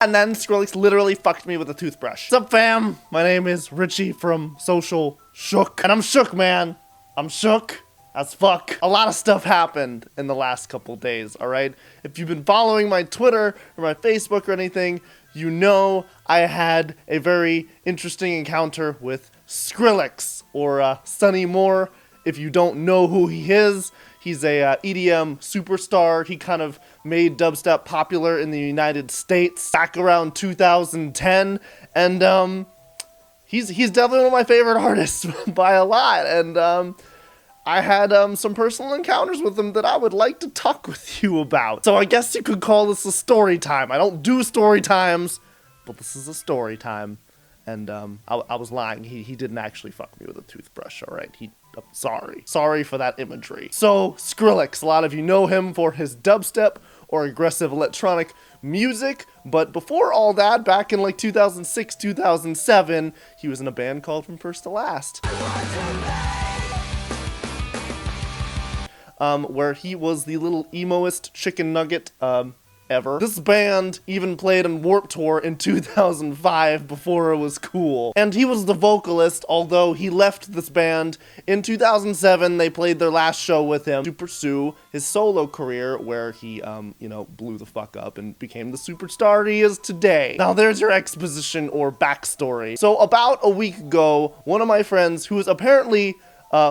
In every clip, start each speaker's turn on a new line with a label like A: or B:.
A: And then Skrillex literally fucked me with a toothbrush. What's up, fam? My name is Richie from Social Shook. And I'm shook, man. I'm shook as fuck. A lot of stuff happened in the last couple days, alright? If you've been following my Twitter or my Facebook or anything, you know I had a very interesting encounter with Skrillex, or Sonny Moore. If you don't know who he is, he's a EDM superstar. He kind of made dubstep popular in the United States back around 2010, and he's definitely one of my favorite artists by a lot. And I had some personal encounters with him that I would like to talk with you about. So I guess you could call this a story time. I don't do story times, but this is a story time. And I was lying. He didn't actually fuck me with a toothbrush, all right? Sorry for that imagery. So, Skrillex, a lot of you know him for his dubstep or aggressive electronic music, but before all that, back in like 2006, 2007, he was in a band called From First to Last. Where he was the little emoest chicken nugget, ever. This band even played on Warped Tour in 2005 before it was cool. And he was the vocalist, although he left this band in 2007. They played their last show with him to pursue his solo career, where he, blew the fuck up and became the superstar he is today. Now there's your exposition or backstory. So about a week ago, one of my friends, who is apparently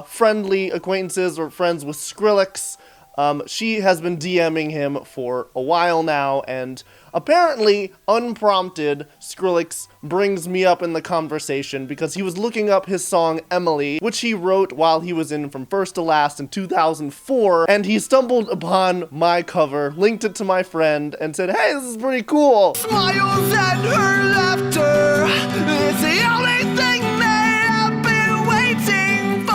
A: friendly acquaintances or friends with Skrillex, she has been DMing him for a while now, and apparently, unprompted, Skrillex brings me up in the conversation because he was looking up his song Emily, which he wrote while he was in From First to Last in 2004, and he stumbled upon my cover, linked it to my friend, and said, hey, this is pretty cool. Smiles and her laughter, it's the only thing that I've been waiting for.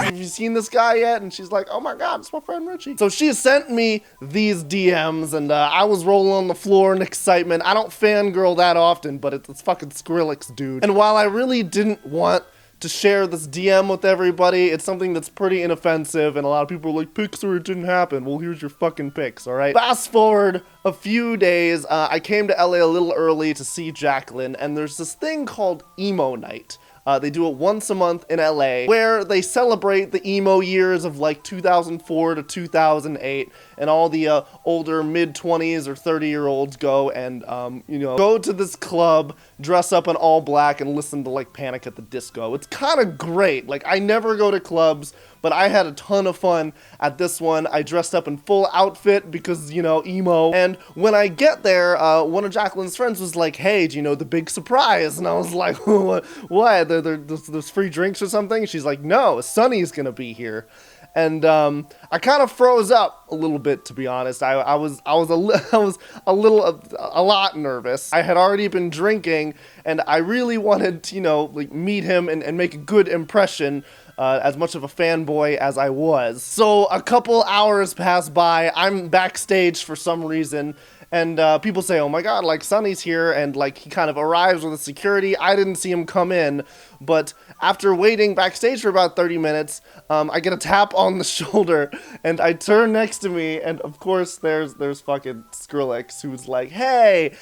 A: Have you seen this guy yet? And she's like, oh my god, it's my friend Richie. So she sent me these DMs, and I was rolling on the floor in excitement. I don't fangirl that often, but it's fucking Skrillex, dude. And while I really didn't want to share this DM with everybody, it's something that's pretty inoffensive, and a lot of people are like, pics or it didn't happen. Well, here's your fucking pics, alright? Fast forward a few days, I came to LA a little early to see Jacqueline, and there's this thing called Emo Night. They do it once a month in LA, where they celebrate the emo years of like 2004 to 2008, and all the older mid-20s or 30-year-olds go and, go to this club, dress up in all black, and listen to like Panic at the Disco. It's kind of great. Like, I never go to clubs, but I had a ton of fun at this one. I dressed up in full outfit because, emo. And when I get there, one of Jacqueline's friends was like, hey, do you know the big surprise? And I was like, what? There's free drinks or something? She's like, no, Sonny's gonna be here. And I kind of froze up a little bit, to be honest. I was a lot nervous. I had already been drinking, and I really wanted to, meet him and make a good impression. As much of a fanboy as I was. So a couple hours pass by, I'm backstage for some reason, and people say, oh my god, like, Sonny's here, and like, he kind of arrives with the security. I didn't see him come in, but after waiting backstage for about 30 minutes, I get a tap on the shoulder, and I turn next to me, and of course, there's fucking Skrillex, who's like, hey,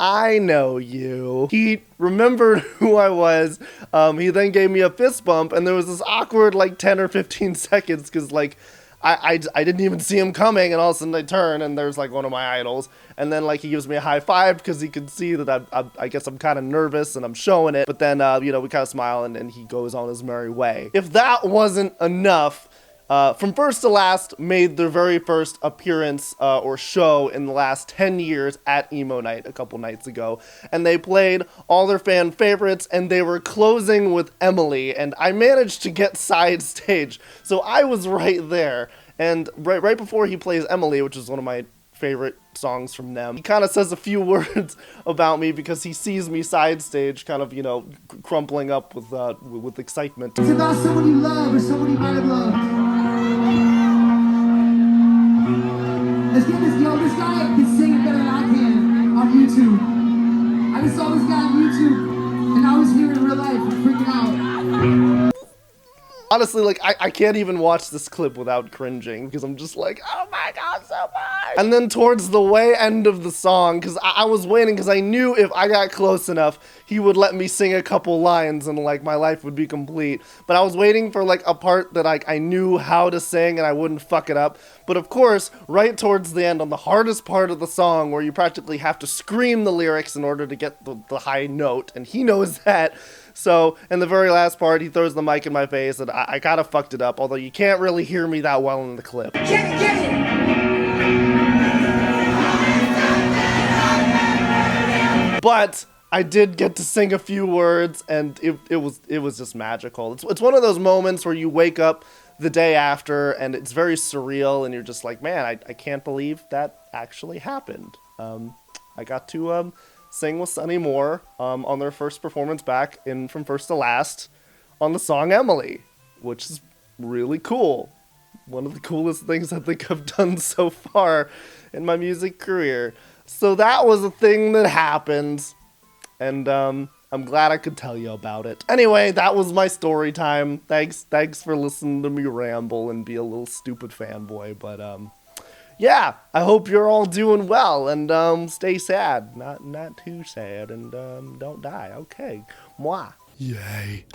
A: I know you. He remembered who I was. He then gave me a fist bump, and there was this awkward, like, 10 or 15 seconds, because, like, I didn't even see him coming, and all of a sudden I turn, and there's, like, one of my idols. And then, like, he gives me a high five, because he could see that I guess I'm kind of nervous, and I'm showing it. But then, we kind of smile, and he goes on his merry way. If that wasn't enough, From First to Last made their very first appearance or show in the last 10 years at Emo Night a couple nights ago, and they played all their fan favorites, and they were closing with Emily, and I managed to get side stage, so I was right there, and right before he plays Emily, which is one of my favorite songs from them, he kind of says a few words about me because he sees me side stage kind of, crumpling up with excitement.
B: It's about someone you love or someone you might have loved. Let's get this, this guy can sing it better than I can on YouTube. I just saw this guy on YouTube, and I was here in real life freaking out.
A: Honestly, like, I can't even watch this clip without cringing, because I'm just like, oh my god, so much! And then towards the way end of the song, because I was waiting, because I knew if I got close enough, he would let me sing a couple lines, and, like, my life would be complete. But I was waiting for, like, a part that, like, I knew how to sing, and I wouldn't fuck it up. But of course, right towards the end, on the hardest part of the song, where you practically have to scream the lyrics in order to get the high note, and he knows that. So, in the very last part, he throws the mic in my face, and I kind of fucked it up, although you can't really hear me that well in the clip.
B: Get it!
A: But I did get to sing a few words, and it was just magical. It's one of those moments where you wake up the day after, and it's very surreal, and you're just like, man, I can't believe that actually happened. I got to sing with Sonny Moore on their first performance back in From First to Last on the song Emily, which is really cool. One of the coolest things I think I've done so far in my music career. So that was a thing that happened, and I'm glad I could tell you about it. Anyway, that was my story time. Thanks for listening to me ramble and be a little stupid fanboy, but yeah, I hope you're all doing well, and stay sad. Not too sad, and don't die. Okay. Mwah. Yay.